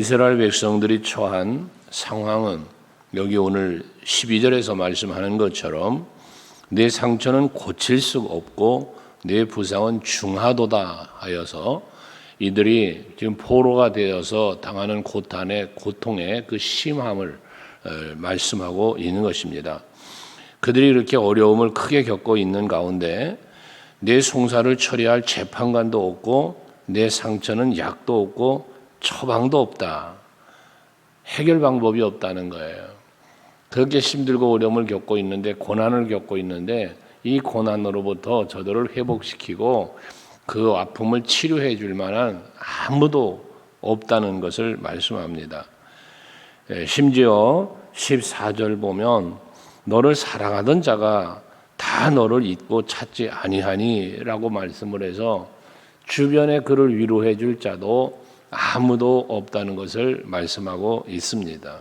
이스라엘 백성들이 처한 상황은 여기 오늘 12절에서 말씀하는 것처럼 내 상처는 고칠 수 없고 내 부상은 중하도다 하여서 이들이 지금 포로가 되어서 당하는 고통의 그 심함을 말씀하고 있는 것입니다. 그들이 이렇게 어려움을 크게 겪고 있는 가운데 내 송사를 처리할 재판관도 없고 내 상처는 약도 없고 처방도 없다. 해결 방법이 없다는 거예요. 그렇게 힘들고 어려움을 겪고 있는데, 고난을 겪고 있는데 이 고난으로부터 저들을 회복시키고 그 아픔을 치료해 줄 만한 아무도 없다는 것을 말씀합니다. 심지어 14절 보면 너를 사랑하던 자가 다 너를 잊고 찾지 아니하니 라고 말씀을 해서 주변에 그를 위로해 줄 자도 아무도 없다는 것을 말씀하고 있습니다.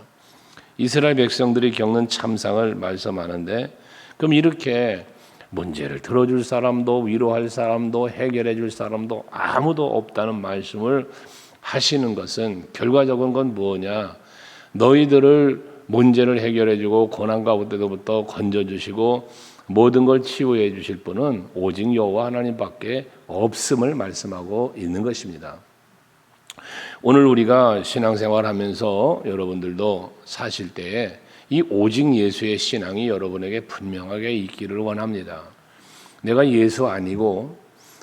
이스라엘 백성들이 겪는 참상을 말씀하는데, 그럼 이렇게 문제를 들어줄 사람도 위로할 사람도 해결해 줄 사람도 아무도 없다는 말씀을 하시는 것은 결과적인 건 뭐냐? 너희들을 문제를 해결해 주고 고난 가운데로부터 건져주시고 모든 걸 치유해 주실 분은 오직 여호와 하나님밖에 없음을 말씀하고 있는 것입니다. 오늘 우리가 신앙생활하면서 여러분들도 사실 때에 이 오직 예수의 신앙이 여러분에게 분명하게 있기를 원합니다. 내가 예수 아니고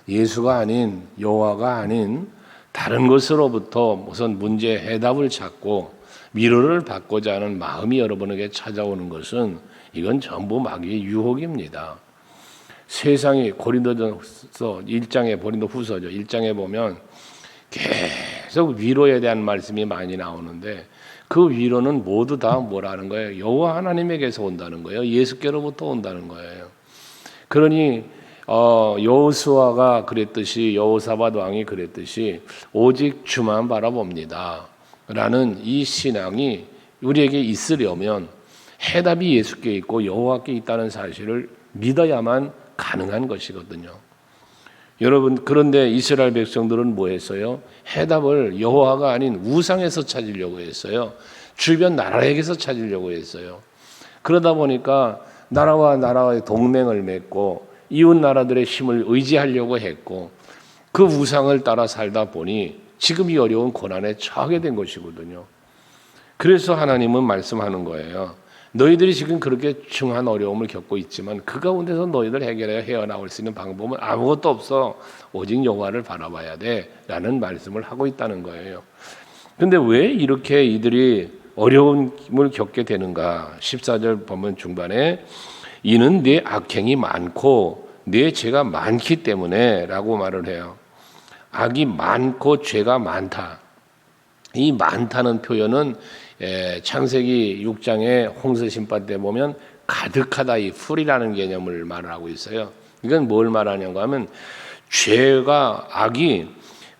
예수가 아닌 여호와가 아닌 다른 것으로부터 무슨 문제 해답을 찾고 위로를 받고자 하는 마음이 여러분에게 찾아오는 것은 이건 전부 마귀의 유혹입니다. 세상이 고린도전서 1장에 고린도후서죠. 1장에 보면 계속 위로에 대한 말씀이 많이 나오는데 그 위로는 모두 다 뭐라는 거예요? 여호와 하나님에게서 온다는 거예요. 예수께로부터 온다는 거예요. 그러니 여호수아가 그랬듯이 여호사밧 왕이 그랬듯이 오직 주만 바라봅니다 라는 이 신앙이 우리에게 있으려면 해답이 예수께 있고 여호와께 있다는 사실을 믿어야만 가능한 것이거든요. 여러분, 그런데 이스라엘 백성들은 뭐 했어요? 해답을 여호와가 아닌 우상에서 찾으려고 했어요. 주변 나라에게서 찾으려고 했어요. 그러다 보니까 나라와 나라의 동맹을 맺고 이웃 나라들의 힘을 의지하려고 했고 그 우상을 따라 살다 보니 지금 이 어려운 고난에 처하게 된 것이거든요. 그래서 하나님은 말씀하는 거예요. 너희들이 지금 그렇게 중한 어려움을 겪고 있지만 그 가운데서 너희들 해결해 헤어나올 수 있는 방법은 아무것도 없어. 오직 여호와를 바라봐야 돼 라는 말씀을 하고 있다는 거예요. 그런데 왜 이렇게 이들이 어려움을 겪게 되는가? 14절 보면 중반에 이는 네 악행이 많고 네 죄가 많기 때문에 라고 말을 해요. 악이 많고 죄가 많다. 이 많다는 표현은 창세기 6장의 홍수 심판 때 보면 가득하다, 이 풀이라는 개념을 말하고 있어요. 이건 뭘 말하냐고 하면 죄가, 악이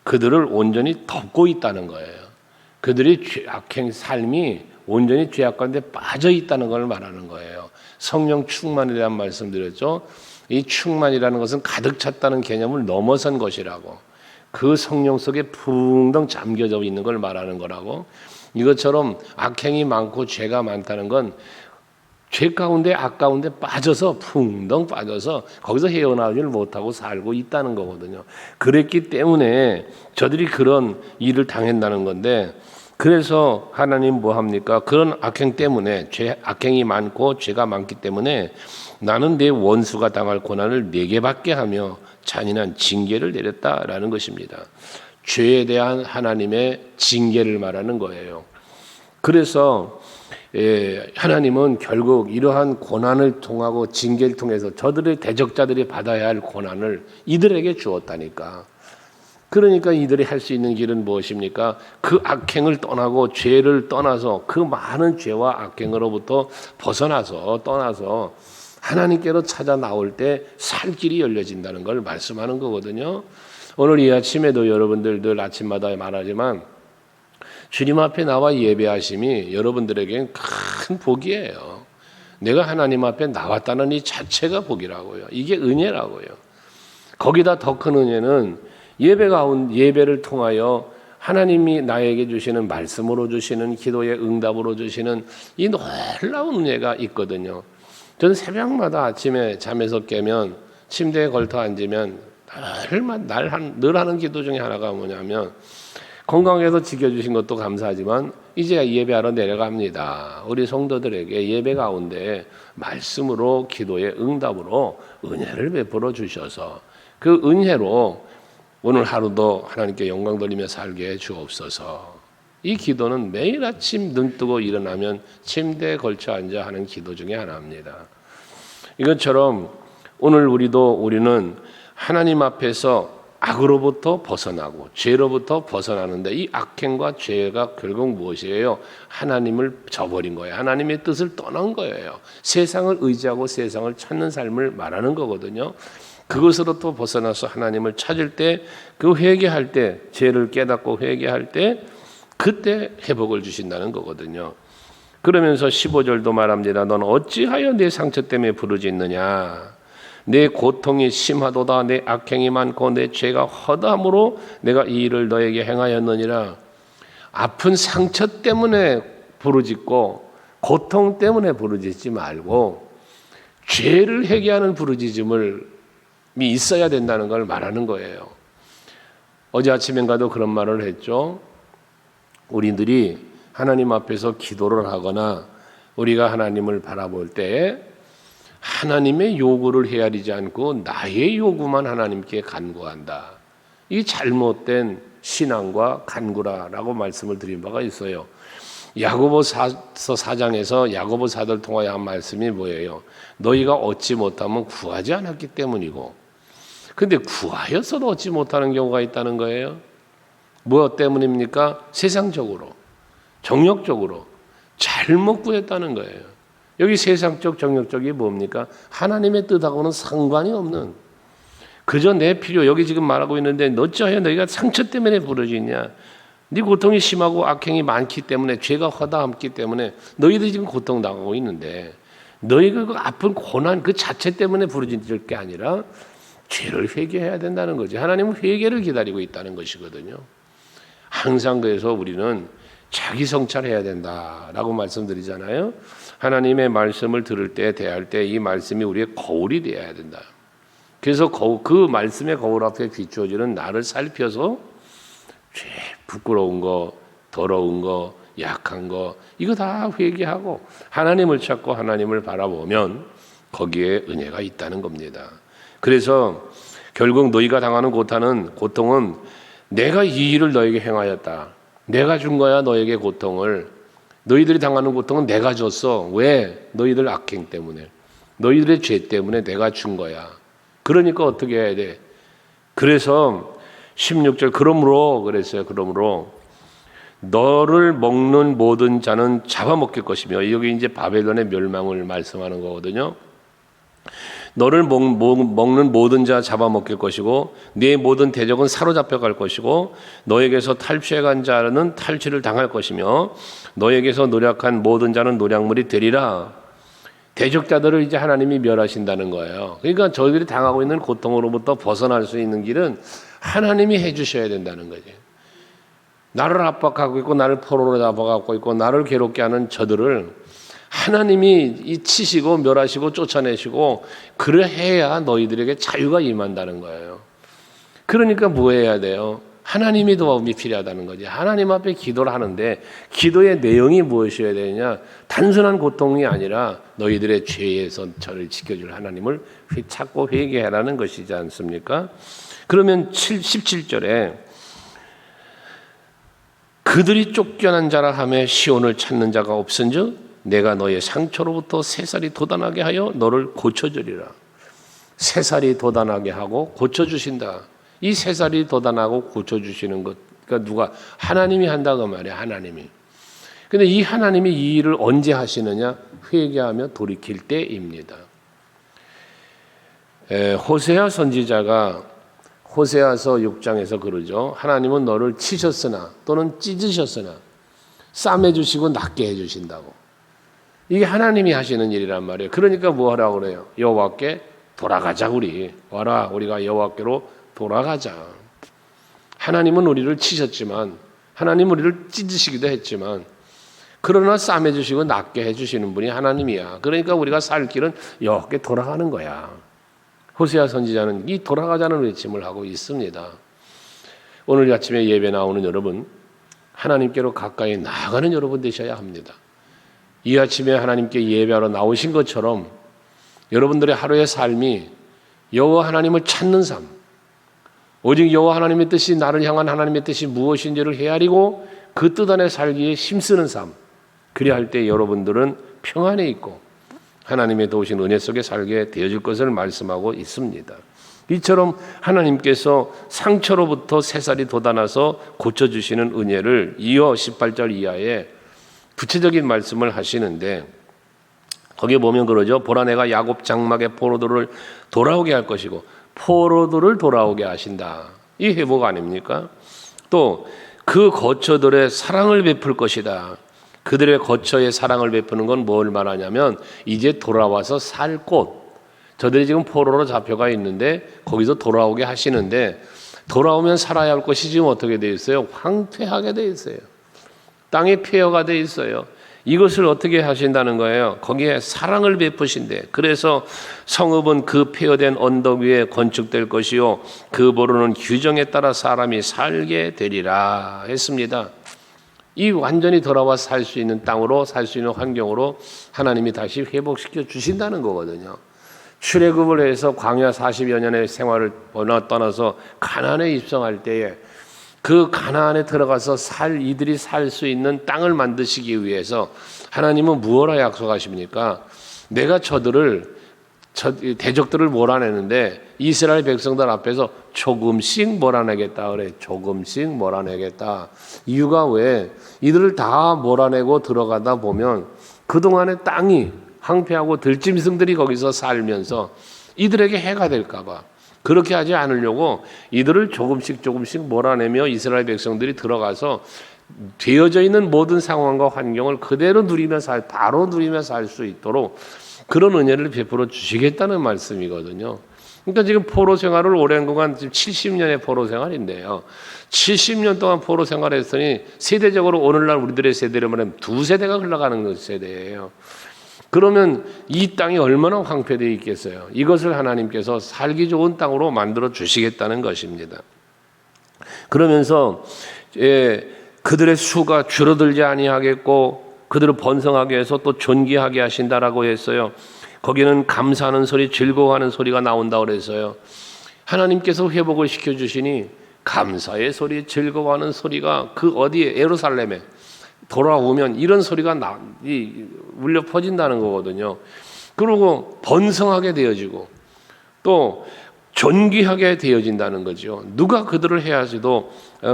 그들을 온전히 덮고 있다는 거예요. 그들이 악행 삶이 온전히 죄악 가운데 빠져 있다는 걸 말하는 거예요. 성령 충만에 대한 말씀드렸죠. 이 충만이라는 것은 가득 찼다는 개념을 넘어선 것이라고, 그 성령 속에 붕덩 잠겨져 있는 걸 말하는 거라고. 이것처럼 악행이 많고 죄가 많다는 건 죄 가운데 악 가운데 빠져서 붕덩 빠져서 거기서 헤어나오지를 못하고 살고 있다는 거거든요. 그랬기 때문에 저들이 그런 일을 당한다는 건데, 그래서 하나님 뭐 합니까? 그런 악행 때문에, 악행이 많고 죄가 많기 때문에 나는 내 원수가 당할 고난을 내게 받게 하며 잔인한 징계를 내렸다라는 것입니다. 죄에 대한 하나님의 징계를 말하는 거예요. 그래서 하나님은 결국 이러한 고난을 통하고 징계를 통해서 저들의 대적자들이 받아야 할 고난을 이들에게 주었다니까. 그러니까 이들이 할 수 있는 길은 무엇입니까? 그 악행을 떠나고 죄를 떠나서 그 많은 죄와 악행으로부터 벗어나서 떠나서 하나님께로 찾아 나올 때 살 길이 열려진다는 걸 말씀하는 거거든요. 오늘 이 아침에도 여러분들 늘 아침마다 말하지만 주님 앞에 나와 예배하심이 여러분들에겐 큰 복이에요. 내가 하나님 앞에 나왔다는 이 자체가 복이라고요. 이게 은혜라고요. 거기다 더 큰 은혜는 예배를 통하여 하나님이 나에게 주시는 말씀으로 주시는 기도의 응답으로 주시는 이 놀라운 은혜가 있거든요. 저는 새벽마다 아침에 잠에서 깨면 침대에 걸터 앉으면 늘 하는 기도 중에 하나가 뭐냐면 건강해서 지켜주신 것도 감사하지만 이제 예배하러 내려갑니다. 우리 성도들에게 예배 가운데 말씀으로 기도의 응답으로 은혜를 베풀어 주셔서 그 은혜로 오늘 하루도 하나님께 영광 돌리며 살게 해 주옵소서. 이 기도는 매일 아침 눈 뜨고 일어나면 침대에 걸쳐 앉아 하는 기도 중에 하나입니다. 이것처럼 오늘 우리는 하나님 앞에서 악으로부터 벗어나고 죄로부터 벗어나는데 이 악행과 죄가 결국 무엇이에요? 하나님을 저버린 거예요. 하나님의 뜻을 떠난 거예요. 세상을 의지하고 세상을 찾는 삶을 말하는 거거든요. 그것으로부터 벗어나서 하나님을 찾을 때, 그 회개할 때, 죄를 깨닫고 회개할 때 그때 회복을 주신다는 거거든요. 그러면서 15절도 말합니다. 넌 어찌하여 내 상처 때문에 부르짖느냐? 내 고통이 심하도다. 내 악행이 많고 내 죄가 허다함으로 내가 이 일을 너에게 행하였느니라. 아픈 상처 때문에 부르짖고 고통 때문에 부르짖지 말고 죄를 회개하는 부르짖음이 있어야 된다는 걸 말하는 거예요. 어제 아침인가도 그런 말을 했죠. 우리들이 하나님 앞에서 기도를 하거나 우리가 하나님을 바라볼 때 하나님의 요구를 헤아리지 않고 나의 요구만 하나님께 간구한다. 이 잘못된 신앙과 간구라라고 말씀을 드린 바가 있어요. 야고보서 4장에서 야고보 사도를 통하여 한 말씀이 뭐예요? 너희가 얻지 못하면 구하지 않았기 때문이고, 근데 구하였어도 얻지 못하는 경우가 있다는 거예요. 무엇 때문입니까? 세상적으로, 정욕적으로 잘못 구했다는 거예요. 여기 세상적, 정욕적이 뭡니까? 하나님의 뜻하고는 상관이 없는, 그저 내 필요, 여기 지금 말하고 있는데 어찌하여 너희가 상처 때문에 부르짖냐? 네 고통이 심하고 악행이 많기 때문에, 죄가 허다함기 때문에 너희들이 지금 고통당하고 있는데, 너희가 그 아픈 고난 그 자체 때문에 부르짖을 게 아니라 죄를 회개해야 된다는 거지. 하나님은 회개를 기다리고 있다는 것이거든요. 항상 그래서 우리는 자기 성찰해야 된다라고 말씀드리잖아요. 하나님의 말씀을 들을 때, 대할 때 이 말씀이 우리의 거울이 되어야 된다. 그래서 그 말씀의 거울 앞에 비추어지는 나를 살펴서 죄, 부끄러운 거, 더러운 거, 약한 거 이거 다 회개하고 하나님을 찾고 하나님을 바라보면 거기에 은혜가 있다는 겁니다. 그래서 결국 너희가 당하는 고통은 내가 이 일을 너에게 행하였다. 내가 준 거야 너에게 고통을. 너희들이 당하는 고통은 내가 줬어. 왜? 너희들 악행 때문에, 너희들의 죄 때문에 내가 준 거야. 그러니까 어떻게 해야 돼? 그래서 16절 그러므로 그랬어요. 그러므로 너를 먹는 모든 자는 잡아먹힐 것이며, 여기 이제 바벨론의 멸망을 말씀하는 거거든요. 너를 먹는 모든 자 잡아먹힐 것이고 네 모든 대적은 사로잡혀 갈 것이고 너에게서 탈취해간 자는 탈취를 당할 것이며 너에게서 노력한 모든 자는 노략물이 되리라. 대적자들을 이제 하나님이 멸하신다는 거예요. 그러니까 저희들이 당하고 있는 고통으로부터 벗어날 수 있는 길은 하나님이 해주셔야 된다는 거죠. 나를 압박하고 있고 나를 포로로 잡아가고 있고 나를 괴롭게 하는 저들을 하나님이 치시고 멸하시고 쫓아내시고 그래야 너희들에게 자유가 임한다는 거예요. 그러니까 뭐 해야 돼요? 하나님이 도움이 필요하다는 거지. 하나님 앞에 기도를 하는데 기도의 내용이 무엇이어야 되느냐? 단순한 고통이 아니라 너희들의 죄에서 저를 지켜줄 하나님을 찾고 회개하라는 것이지 않습니까? 그러면 17절에 그들이 쫓겨난 자라 하며 시온을 찾는 자가 없은즉 내가 너의 상처로부터 새살이 돋아나게 하여 너를 고쳐주리라. 새살이 돋아나게 하고 고쳐주신다. 이 새살이 돋아나고 고쳐주시는 것, 그러니까 누가? 하나님이 한다고 말이야. 하나님이. 근데 이 하나님이 이 일을 언제 하시느냐? 회개하며 돌이킬 때입니다. 호세아 선지자가 호세아서 6장에서 그러죠. 하나님은 너를 치셨으나 또는 찢으셨으나 싸매주시고 낫게 해주신다고. 이게 하나님이 하시는 일이란 말이에요. 그러니까 뭐 하라고 그래요? 여호와께 돌아가자. 우리 와라, 우리가 여호와께로 돌아가자. 하나님은 우리를 치셨지만 하나님 우리를 찢으시기도 했지만 그러나 싸매주시고 낫게 해주시는 분이 하나님이야. 그러니까 우리가 살 길은 이렇게 돌아가는 거야. 호세아 선지자는 이 돌아가자는 외침을 하고 있습니다. 오늘 아침에 예배 나오는 여러분, 하나님께로 가까이 나아가는 여러분 되셔야 합니다. 이 아침에 하나님께 예배하러 나오신 것처럼 여러분들의 하루의 삶이 여호와 하나님을 찾는 삶, 오직 여호와 하나님의 뜻이 나를 향한 하나님의 뜻이 무엇인지를 헤아리고 그 뜻 안에 살기에 힘쓰는 삶, 그리야 할 때 여러분들은 평안에 있고 하나님의 도우신 은혜 속에 살게 되어질 것을 말씀하고 있습니다. 이처럼 하나님께서 상처로부터 새살이 돋아나서 고쳐주시는 은혜를 이어 18절 이하에 구체적인 말씀을 하시는데 거기에 보면 그러죠. 보라 내가 야곱 장막의 포로들을 돌아오게 할 것이고 포로들을 돌아오게 하신다. 이 회복 아닙니까? 또 그 거처들의 사랑을 베풀 것이다. 그들의 거처에 사랑을 베푸는 건 뭘 말하냐면 이제 돌아와서 살 곳. 저들이 지금 포로로 잡혀가 있는데 거기서 돌아오게 하시는데 돌아오면 살아야 할 것이 지금 어떻게 되어 있어요? 황폐하게 되어 있어요. 땅이 폐허가 되어 있어요. 이것을 어떻게 하신다는 거예요? 거기에 사랑을 베푸신대. 그래서 성읍은 그 폐허된 언덕 위에 건축될 것이요 그 보루는 규정에 따라 사람이 살게 되리라 했습니다. 이 완전히 돌아와 살 수 있는 땅으로 살 수 있는 환경으로 하나님이 다시 회복시켜 주신다는 거거든요. 출애굽을 해서 광야 40여 년의 생활을 떠나서 가나안에 입성할 때에 그 가나안에 들어가서 이들이 살 수 있는 땅을 만드시기 위해서 하나님은 무엇라 약속하십니까? 내가 대적들을 몰아내는데 이스라엘 백성들 앞에서 조금씩 몰아내겠다 그래. 조금씩 몰아내겠다. 이유가 왜? 이들을 다 몰아내고 들어가다 보면 그동안의 땅이 황폐하고 들짐승들이 거기서 살면서 이들에게 해가 될까 봐. 그렇게 하지 않으려고 이들을 조금씩 몰아내며 이스라엘 백성들이 들어가서 되어져 있는 모든 상황과 환경을 그대로 바로 누리며 살 수 있도록 그런 은혜를 베풀어 주시겠다는 말씀이거든요. 그러니까 지금 포로 생활을 오랜 구간 지금 70년의 포로 생활인데요. 70년 동안 포로 생활했으니 세대적으로 오늘날 우리들의 세대로 말하면 2세대가 흘러가는 세대예요. 그러면 이 땅이 얼마나 황폐되어 있겠어요. 이것을 하나님께서 살기 좋은 땅으로 만들어 주시겠다는 것입니다. 그러면서 그들의 수가 줄어들지 아니하겠고 그들을 번성하게 해서 또 존귀하게 하신다라고 했어요. 거기는 감사하는 소리, 즐거워하는 소리가 나온다고 그랬어요. 하나님께서 회복을 시켜주시니 감사의 소리, 즐거워하는 소리가 그 어디에 예루살렘에 돌아오면 이런 소리가 울려 퍼진다는 거거든요. 그리고 번성하게 되어지고 또 존귀하게 되어진다는 거죠. 누가 그들을 해야지도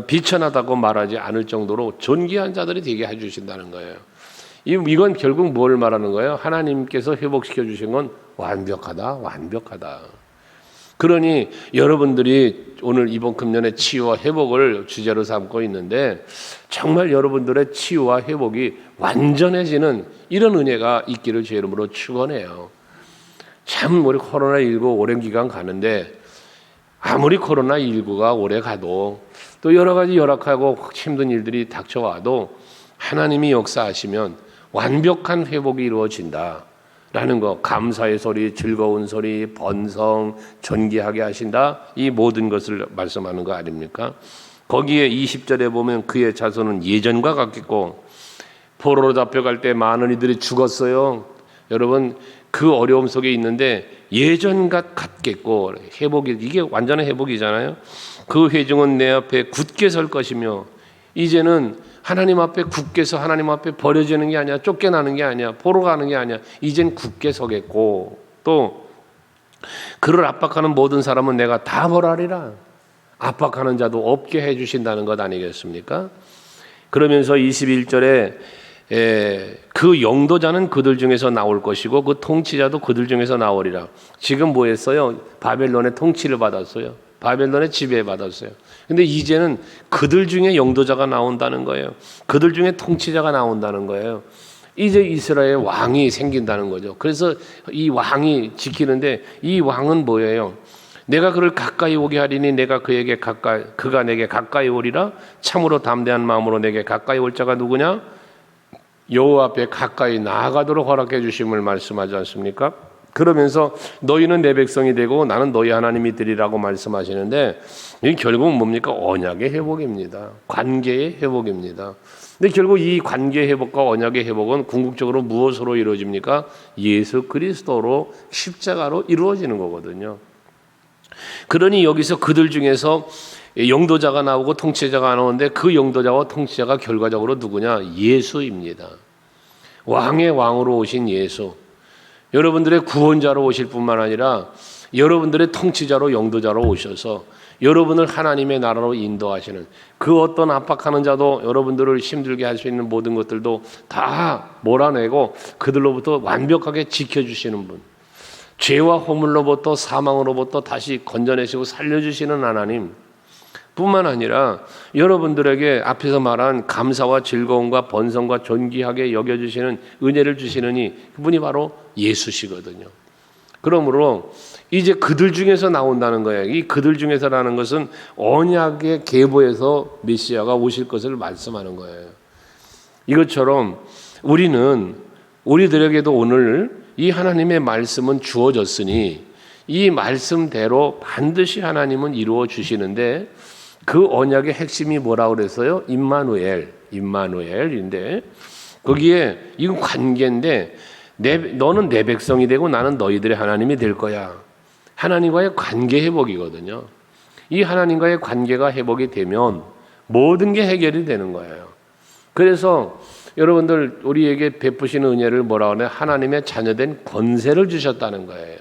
비천하다고 말하지 않을 정도로 존귀한 자들이 되게 해주신다는 거예요. 이건 결국 뭘 말하는 거예요? 하나님께서 회복시켜 주신 건 완벽하다. 그러니 여러분들이 오늘 이번 금년에 치유와 회복을 주제로 삼고 있는데 정말 여러분들의 치유와 회복이 완전해지는 이런 은혜가 있기를 제 이름으로 축원해요. 참 우리 코로나19 오랜 기간 가는데 아무리 코로나19가 오래 가도 또 여러 가지 열악하고 힘든 일들이 닥쳐와도 하나님이 역사하시면 완벽한 회복이 이루어진다. 라는 거, 감사의 소리, 즐거운 소리, 번성, 존귀하게 하신다. 이 모든 것을 말씀하는 거 아닙니까? 거기에 20절에 보면 그의 자손은 예전과 같겠고 포로로 잡혀갈 때 많은 이들이 죽었어요. 여러분 그 어려움 속에 있는데 예전과 같겠고 회복이 이게 완전한 회복이잖아요. 그 회중은 내 앞에 굳게 설 것이며 이제는 하나님 앞에 굳게 서 하나님 앞에 버려지는 게 아니야. 쫓겨나는 게 아니야. 포로 가는 게 아니야. 이젠 굳게 서겠고 또 그를 압박하는 모든 사람은 내가 다 벌하리라. 압박하는 자도 없게 해주신다는 것 아니겠습니까? 그러면서 21절에 그 영도자는 그들 중에서 나올 것이고 그 통치자도 그들 중에서 나오리라. 지금 뭐 했어요? 바벨론의 통치를 받았어요. 바벨론의 지배받았어요. 근데 이제는 그들 중에 영도자가 나온다는 거예요. 그들 중에 통치자가 나온다는 거예요. 이제 이스라엘 왕이 생긴다는 거죠. 그래서 이 왕이 지키는데 이 왕은 뭐예요? 내가 그를 가까이 오게 하리니 내가 그가 내게 가까이 오리라. 참으로 담대한 마음으로 내게 가까이 올 자가 누구냐? 여호와 앞에 가까이 나아가도록 허락해 주심을 말씀하지 않습니까? 그러면서 너희는 내 백성이 되고 나는 너희 하나님이 되리라고 말씀하시는데, 이게 결국 뭡니까? 언약의 회복입니다. 관계의 회복입니다. 근데 결국 이 관계 회복과 언약의 회복은 궁극적으로 무엇으로 이루어집니까? 예수 그리스도로, 십자가로 이루어지는 거거든요. 그러니 여기서 그들 중에서 영도자가 나오고 통치자가 나오는데, 그 영도자와 통치자가 결과적으로 누구냐? 예수입니다. 왕의 왕으로 오신 예수. 여러분들의 구원자로 오실 뿐만 아니라 여러분들의 통치자로, 영도자로 오셔서 여러분을 하나님의 나라로 인도하시는, 그 어떤 압박하는 자도 여러분들을 힘들게 할 수 있는 모든 것들도 다 몰아내고 그들로부터 완벽하게 지켜주시는 분, 죄와 허물로부터, 사망으로부터 다시 건져내시고 살려주시는 하나님 뿐만 아니라 여러분들에게 앞에서 말한 감사와 즐거움과 번성과 존귀하게 여겨주시는, 은혜를 주시느니 그분이 바로 예수시거든요. 그러므로 이제 그들 중에서 나온다는 거예요. 이 그들 중에서라는 것은 언약의 계보에서 메시아가 오실 것을 말씀하는 거예요. 이것처럼 우리들에게도 오늘 이 하나님의 말씀은 주어졌으니 이 말씀대로 반드시 하나님은 이루어 주시는데, 그 언약의 핵심이 뭐라고 그랬어요? 임마누엘인데, 거기에 이건 관계인데, 너는 내 백성이 되고 나는 너희들의 하나님이 될 거야. 하나님과의 관계 회복이거든요. 이 하나님과의 관계가 회복이 되면 모든 게 해결이 되는 거예요. 그래서 여러분들, 우리에게 베푸시는 은혜를 뭐라고 하냐? 하나님의 자녀된 권세를 주셨다는 거예요.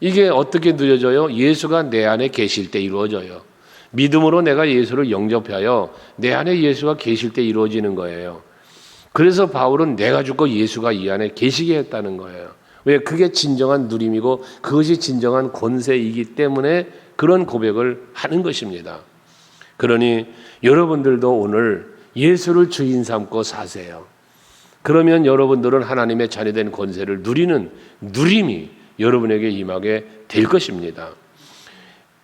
이게 어떻게 누려져요? 예수가 내 안에 계실 때 이루어져요. 믿음으로 내가 예수를 영접하여 내 안에 예수가 계실 때 이루어지는 거예요. 그래서 바울은 내가 죽고 예수가 이 안에 계시게 했다는 거예요. 왜? 그게 진정한 누림이고 그것이 진정한 권세이기 때문에 그런 고백을 하는 것입니다. 그러니 여러분들도 오늘 예수를 주인 삼고 사세요. 그러면 여러분들은 하나님의 자녀된 권세를 누리는 누림이 여러분에게 임하게 될 것입니다.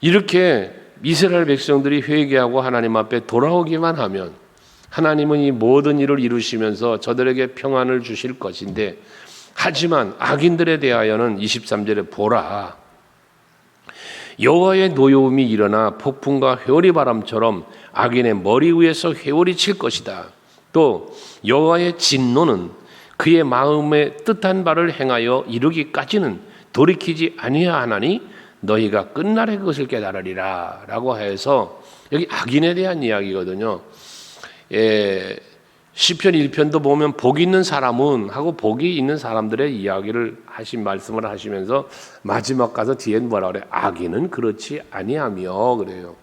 이렇게 이스라엘 백성들이 회개하고 하나님 앞에 돌아오기만 하면 하나님은 이 모든 일을 이루시면서 저들에게 평안을 주실 것인데, 하지만 악인들에 대하여는 23절에 보라, 여호와의 노여움이 일어나 폭풍과 회오리 바람처럼 악인의 머리 위에서 회오리 칠 것이다. 또 여호와의 진노는 그의 마음에 뜻한 바를 행하여 이루기까지는 돌이키지 아니하나니 너희가 끝날에 그것을 깨달으리라 라고 해서, 여기 악인에 대한 이야기거든요. 시편 1편도 보면 복 있는 사람은 하고 복이 있는 사람들의 이야기를 말씀을 하시면서 마지막 가서 뒤엔 뭐라 그래요? 악인은 그렇지 아니하며 그래요.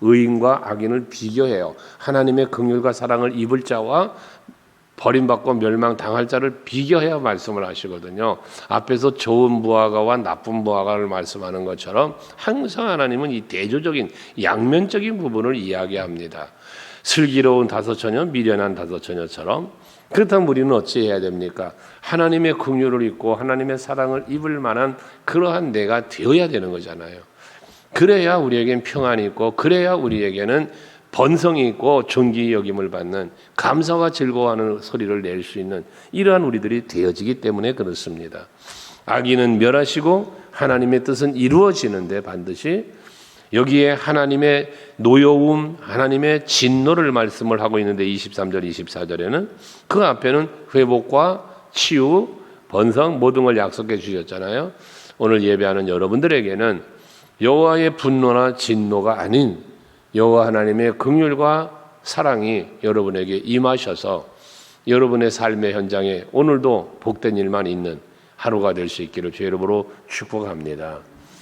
의인과 악인을 비교해요. 하나님의 긍휼과 사랑을 입을 자와 버림받고 멸망당할 자를 비교해야 말씀을 하시거든요. 앞에서 좋은 부하가와 나쁜 부하가를 말씀하는 것처럼 항상 하나님은 이 대조적인 양면적인 부분을 이야기합니다. 슬기로운 다섯 처녀, 미련한 다섯 처녀처럼. 그렇다면 우리는 어찌해야 됩니까? 하나님의 긍휼을 입고 하나님의 사랑을 입을 만한 그러한 내가 되어야 되는 거잖아요. 그래야 우리에겐 평안이 있고, 그래야 우리에게는 번성이 있고 존귀 여김을 받는, 감사와 즐거워하는 소리를 낼 수 있는 이러한 우리들이 되어지기 때문에 그렇습니다. 악인은 멸하시고 하나님의 뜻은 이루어지는데, 반드시 여기에 하나님의 노여움, 하나님의 진노를 말씀을 하고 있는데 23절, 24절에는 그 앞에는 회복과 치유, 번성 모든 걸 약속해 주셨잖아요. 오늘 예배하는 여러분들에게는 여호와의 분노나 진노가 아닌 여호와 하나님의 긍휼과 사랑이 여러분에게 임하셔서 여러분의 삶의 현장에 오늘도 복된 일만 있는 하루가 될 수 있기를 주의 이름으로 축복합니다.